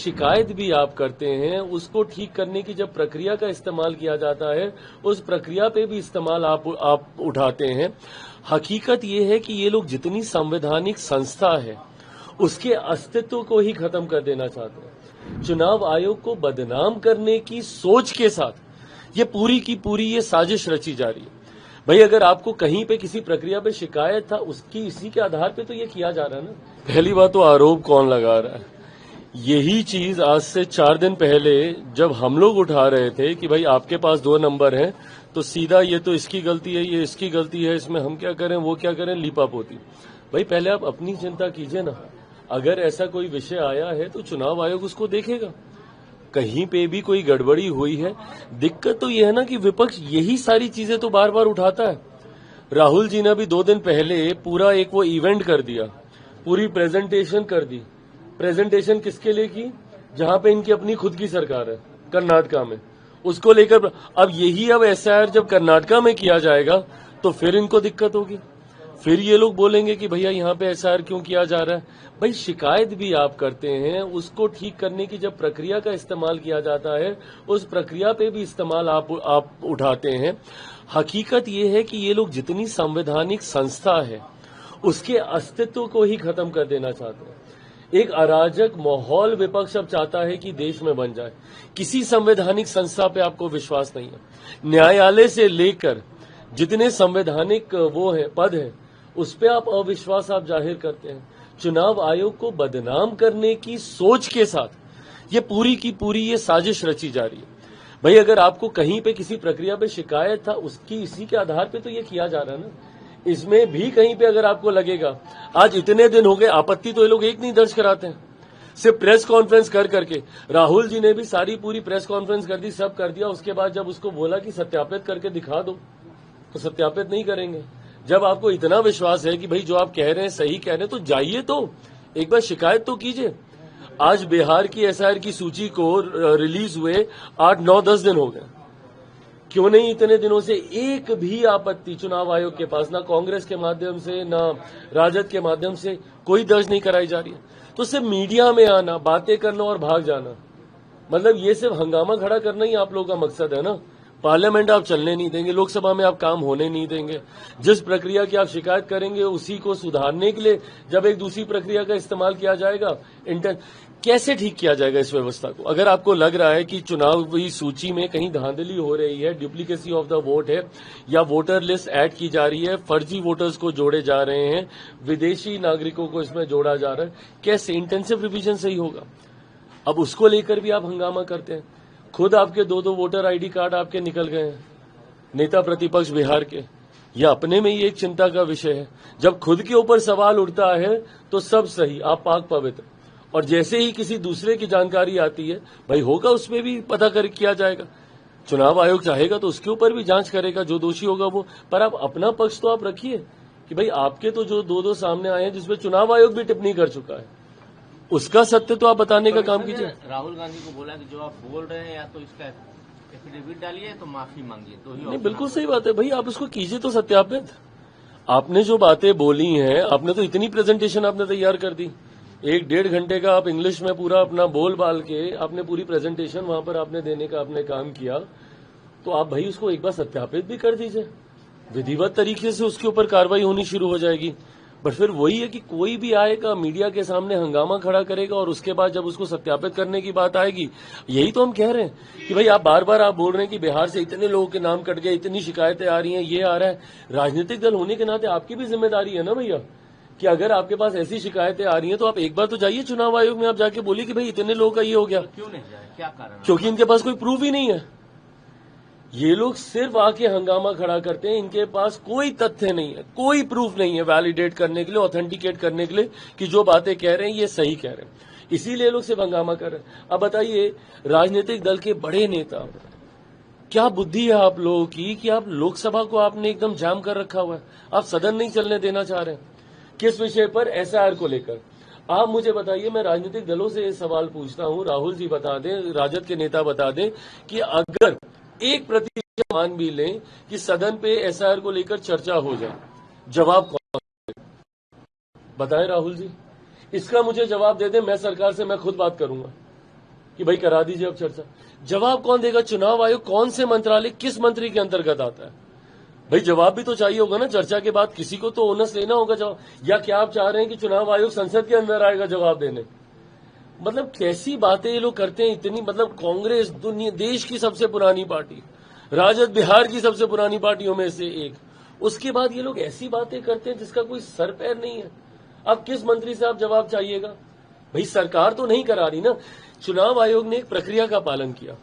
शिकायत भी आप करते हैं, उसको ठीक करने की जब प्रक्रिया का इस्तेमाल किया जाता है, उस प्रक्रिया पे भी इस्तेमाल आप उठाते हैं। हकीकत ये है कि ये लोग जितनी संवैधानिक संस्था है उसके अस्तित्व को ही खत्म कर देना चाहते हैं। चुनाव आयोग को बदनाम करने की सोच के साथ ये पूरी की पूरी ये साजिश रची जा रही है। भाई अगर आपको कहीं पे किसी प्रक्रिया पे शिकायत था, उसकी इसी के आधार पे तो ये किया जा रहा है ना। पहली बात तो आरोप कौन लगा रहा है, यही चीज आज से 4 दिन पहले जब हम लोग उठा रहे थे कि भाई आपके पास 2 नंबर हैं, तो सीधा ये तो इसकी गलती है, ये इसकी गलती है, इसमें हम क्या करें वो क्या करें, लीपापोती। भाई पहले आप अपनी चिंता कीजिए ना। अगर ऐसा कोई विषय आया है तो चुनाव आयोग उसको देखेगा, कहीं पे भी कोई गड़बड़ी हुई है। दिक्कत तो यह है ना कि विपक्ष यही सारी चीजें तो बार बार उठाता है। राहुल जी ने अभी 2 दिन पहले पूरा एक वो इवेंट कर दिया, पूरी प्रेजेंटेशन कर दी। प्रेजेंटेशन किसके लिए की, जहां पे इनकी अपनी खुद की सरकार है कर्नाटका में, उसको लेकर। अब यही अब एसआईआर जब कर्नाटका में किया जाएगा तो फिर इनको दिक्कत होगी, फिर ये लोग बोलेंगे कि भैया यहाँ पे एसआईआर क्यों किया जा रहा है। भाई शिकायत भी आप करते हैं, उसको ठीक करने की जब प्रक्रिया का इस्तेमाल किया जाता है, उस प्रक्रिया पे भी इस्तेमाल आप उठाते हैं। हकीकत ये है कि ये लोग जितनी संवैधानिक संस्था है उसके अस्तित्व को ही खत्म कर देना चाहते हैं। एक अराजक माहौल विपक्ष अब चाहता है कि देश में बन जाए। किसी संवैधानिक संस्था पे आपको विश्वास नहीं है। न्यायालय से लेकर जितने संवैधानिक वो है पद है, उस पे आप अविश्वास आप जाहिर करते हैं। चुनाव आयोग को बदनाम करने की सोच के साथ ये पूरी की पूरी ये साजिश रची जा रही है। भाई अगर आपको कहीं पे किसी प्रक्रिया पे शिकायत था, उसकी इसी के आधार पे तो ये किया जा रहा है ना। इसमें भी कहीं पे अगर आपको लगेगा, आज इतने दिन हो गए, आपत्ति तो ये लोग एक नहीं दर्ज कराते हैं, सिर्फ प्रेस कॉन्फ्रेंस कर करके। राहुल जी ने भी सारी पूरी प्रेस कॉन्फ्रेंस कर दी, सब कर दिया। उसके बाद जब उसको बोला कि सत्यापित करके दिखा दो, तो सत्यापित नहीं करेंगे। जब आपको इतना विश्वास है कि भाई जो आप कह रहे हैं सही कह रहे हैं, तो जाइए तो एक बार शिकायत तो कीजिए। आज बिहार की एसआईआर की सूची को रिलीज हुए 8-9-10 दिन हो गए, क्यों नहीं इतने दिनों से एक भी आपत्ति चुनाव आयोग के पास, ना कांग्रेस के माध्यम से ना राजद के माध्यम से कोई दर्ज नहीं कराई जा रही है। तो सिर्फ मीडिया में आना, बातें करना और भाग जाना, मतलब ये सिर्फ हंगामा खड़ा करना ही आप लोगों का मकसद है ना। पार्लियामेंट आप चलने नहीं देंगे, लोकसभा में आप काम होने नहीं देंगे। जिस प्रक्रिया की आप शिकायत करेंगे उसी को सुधारने के लिए जब एक दूसरी प्रक्रिया का इस्तेमाल किया जाएगा, कैसे ठीक किया जाएगा इस व्यवस्था को। अगर आपको लग रहा है कि चुनावी सूची में कहीं धांधली हो रही है, डुप्लीकेसी ऑफ द वोट है, या वोटर लिस्ट ऐड की जा रही है, फर्जी वोटर्स को जोड़े जा रहे हैं, विदेशी नागरिकों को इसमें जोड़ा जा रहा है, कैसे इंटेंसिव रिवीजन से ही होगा। अब उसको लेकर भी आप हंगामा करते हैं। खुद आपके 2-2 वोटर आईडी कार्ड आपके निकल गए हैं, नेता प्रतिपक्ष बिहार के। यह अपने में ही एक चिंता का विषय है। जब खुद के ऊपर सवाल उठता है तो सब सही, आप पाक पवित्र, और जैसे ही किसी दूसरे की जानकारी आती है, भाई होगा उसमें भी पता कर किया जाएगा। चुनाव आयोग चाहेगा तो उसके ऊपर भी जांच करेगा, जो दोषी होगा वो। पर आप अपना पक्ष तो आप रखिए कि भाई आपके तो जो 2-2 सामने आए हैं जिसमें चुनाव आयोग भी टिप्पणी कर चुका है, उसका सत्य तो आप बताने का काम कीजिए। राहुल गांधी को बोला कि जो आप बोल रहे हैं या तो इसका एफिडेविट डालिए तो माफी मांगिए, तो ही। नहीं, बिल्कुल सही बात है भाई, आप उसको कीजिए तो सत्यापित। आपने जो बातें बोली हैं, आपने तो इतनी प्रेजेंटेशन आपने तैयार कर दी, 1-1.5 घंटे का आप इंग्लिश में पूरा अपना बोल बाल के आपने पूरी प्रेजेंटेशन वहां पर आपने देने का आपने काम किया। तो आप भाई उसको एक बार सत्यापित भी कर दीजिए, विधिवत तरीके से उसके ऊपर कार्रवाई होनी शुरू हो जाएगी। बट फिर वही है कि कोई भी आएगा मीडिया के सामने हंगामा खड़ा करेगा, और उसके बाद जब उसको सत्यापित करने की बात आएगी, यही तो हम कह रहे हैं कि भाई आप बार बार आप बोल रहे हैं कि बिहार से इतने लोगों के नाम कट गए, इतनी शिकायतें आ रही हैं, ये आ रहा है। राजनीतिक दल होने के नाते आपकी भी जिम्मेदारी है ना भैया, कि अगर आपके पास ऐसी शिकायतें आ रही हैं तो आप एक बार तो जाइए चुनाव आयोग में, आप जाके बोलिए कि भाई इतने लोगों का ये हो गया। क्यों नहीं जाए, क्या कारण? क्योंकि इनके पास कोई प्रूफ ही नहीं है। ये लोग सिर्फ आके हंगामा खड़ा करते हैं, इनके पास कोई तथ्य नहीं है, कोई प्रूफ नहीं है वैलिडेट करने के लिए, ऑथेंटिकेट करने के लिए कि जो बातें कह रहे हैं ये सही कह रहे हैं। इसीलिए लोग सिर्फ हंगामा कर रहे हैं। अब बताइए, राजनीतिक दल के बड़े नेता, क्या बुद्धि है आप लोगों की कि आप लोकसभा को आपने एकदम जाम कर रखा हुआ है, आप सदन नहीं चलने देना चाह रहे हैं। किस विषय पर? एसआईआर को लेकर। आप मुझे बताइए, मैं राजनीतिक दलों से ये सवाल पूछता हूं, राहुल जी बता दें, राजद के नेता बता दें कि अगर 1% मान भी लें कि सदन पे एसआईआर को लेकर चर्चा हो जाए, जवाब कौन बताएं? राहुल जी इसका मुझे जवाब दे दें, मैं सरकार से मैं खुद बात करूंगा। कि भाई करा दीजिए अब चर्चा। जवाब कौन देगा? चुनाव आयोग कौन से मंत्रालय किस मंत्री के अंतर्गत आता है? भाई जवाब भी तो चाहिए होगा ना। चर्चा के बाद किसी को तो ओनस लेना होगा जवाब। या क्या आप चाह रहे हैं कि चुनाव आयोग संसद के अंदर आएगा जवाब देने? मतलब कैसी बातें ये लोग करते हैं इतनी। मतलब कांग्रेस दुनिया देश की सबसे पुरानी पार्टी, राजद बिहार की सबसे पुरानी पार्टियों में से एक, उसके बाद ये लोग ऐसी बातें करते हैं जिसका कोई सर पैर नहीं है। अब किस मंत्री से आप जवाब चाहिएगा? भाई सरकार तो नहीं करा रही ना। चुनाव आयोग ने एक प्रक्रिया का पालन किया,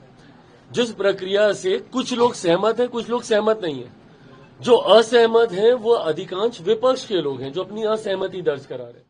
जिस प्रक्रिया से कुछ लोग सहमत हैं, कुछ लोग सहमत नहीं है। जो असहमत हैं वो अधिकांश विपक्ष के लोग हैं जो अपनी असहमति दर्ज करा रहे हैं।